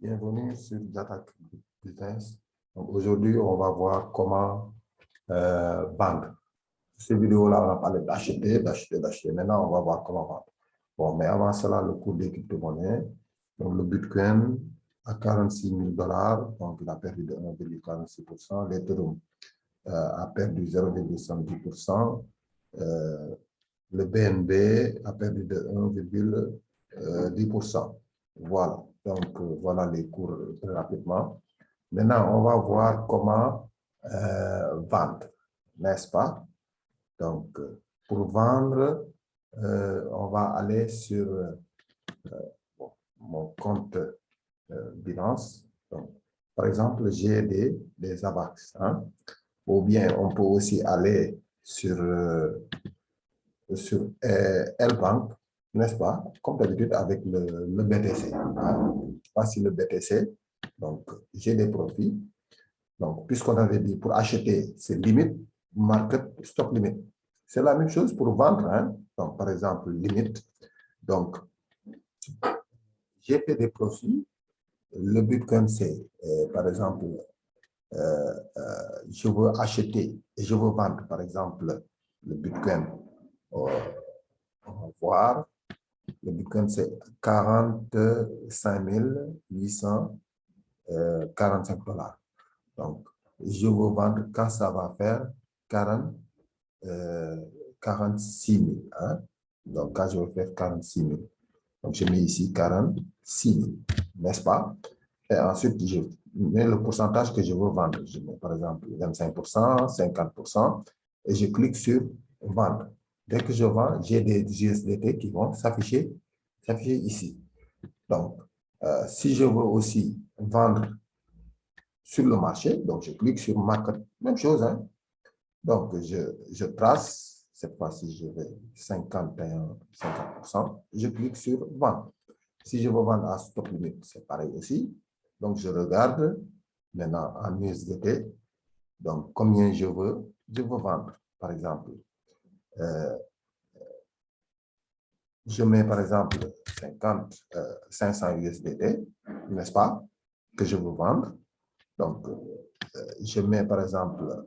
Bienvenue sur Jata Business. Aujourd'hui, on va voir comment vendre. Cette vidéo-là, on a parlé d'acheter. Maintenant, on va voir comment vendre. Bon, mais avant cela, le cours des crypto-monnaies. Donc, le Bitcoin à 46 000 $, donc il a perdu de 1,46%. L'Ethereum a perdu 0,70%. Le BNB a perdu de 1,10%. Voilà. Donc, voilà les cours très rapidement. Maintenant, on va voir comment vendre, n'est-ce pas? Donc, pour vendre, on va aller sur mon compte Binance. Donc, par exemple, j'ai des AVAX. Hein? Ou bien, on peut aussi aller sur L-Bank, n'est-ce pas? Comme d'habitude avec le BTC. Hein? Voici le BTC. Donc, j'ai des profits. Donc, puisqu'on avait dit pour acheter, c'est limite, market, stop limit. C'est la même chose pour vendre. Hein? Donc, par exemple, limite. Donc, j'ai fait des profits. Le Bitcoin, c'est, par exemple, je veux acheter et je veux vendre, par exemple, le Bitcoin. On va voir. Le Bitcoin, c'est 45 845 $. Donc, je veux vendre quand ça va faire 46 000. Hein? Donc, quand je vais faire 46 000. Donc, je mets ici 46 000, n'est-ce pas? Et ensuite, je mets le pourcentage que je veux vendre. Je mets par exemple 25%, 50%, et je clique sur vendre. Dès que je vends, j'ai des USDT qui vont s'afficher ici. Donc, si je veux aussi vendre sur le marché, donc je clique sur market, même chose. Hein? Donc, je trace, cette fois-ci, je vais 50%, je clique sur vendre. Si je veux vendre à stop limit, c'est pareil aussi. Donc, je regarde maintenant en USDT, donc combien je veux vendre. Par exemple, je mets par exemple 500 USDT, n'est-ce pas, que je veux vendre. Donc, je mets par exemple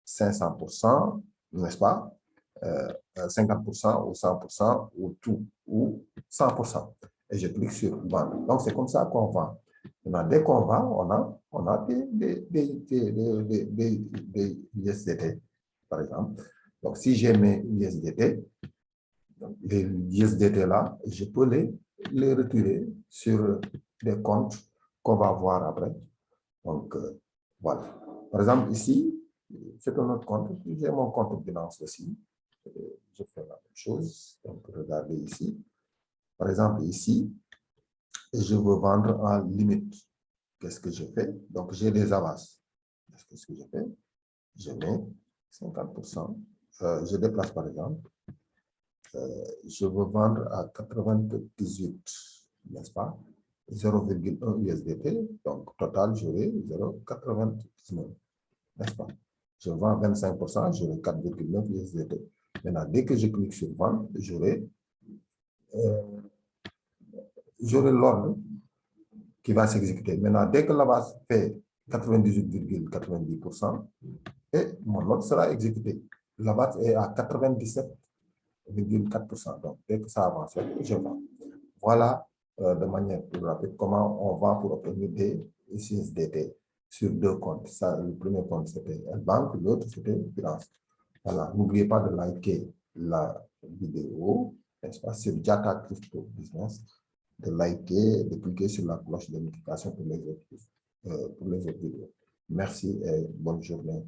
500%, n'est-ce pas, 50% ou 100% ou tout, ou 100%. Et je clique sur vendre. Donc, c'est comme ça qu'on vend. Maintenant, dès qu'on vend, on a des USDT, par exemple. Donc, si j'ai mes USDT, les USDT là, je peux les retirer sur des comptes qu'on va voir après. Donc, voilà. Par exemple, ici, c'est un autre compte. J'ai mon compte Binance aussi. Je fais la même chose. Donc, regardez ici. Par exemple, ici, je veux vendre en limite. Qu'est-ce que je fais? Donc, j'ai des avances. Qu'est-ce que je fais? Je mets 50%. Je déplace, par exemple. Je veux vendre à 98, n'est-ce pas? 0,1 USDT. Donc, total, j'aurai 0,99, n'est-ce pas? Je vends 25%, j'aurai 4,9 USDT. Maintenant, dès que je clique sur vendre, j'aurai l'ordre qui va s'exécuter. Maintenant, dès que la base fait 98,90%, et mon ordre sera exécuté. La base est à 97,4%. Donc, dès que ça avance, je vends. Voilà de manière plus rapide comment on vend pour obtenir des USDT sur deux comptes. Ça, le premier compte, c'était L-Bank, l'autre, c'était Binance. Voilà, n'oubliez pas de liker la vidéo, n'est-ce pas, sur Jata Crypto Business, de liker, de cliquer sur la cloche de notification pour les autres vidéos. Merci et bonne journée.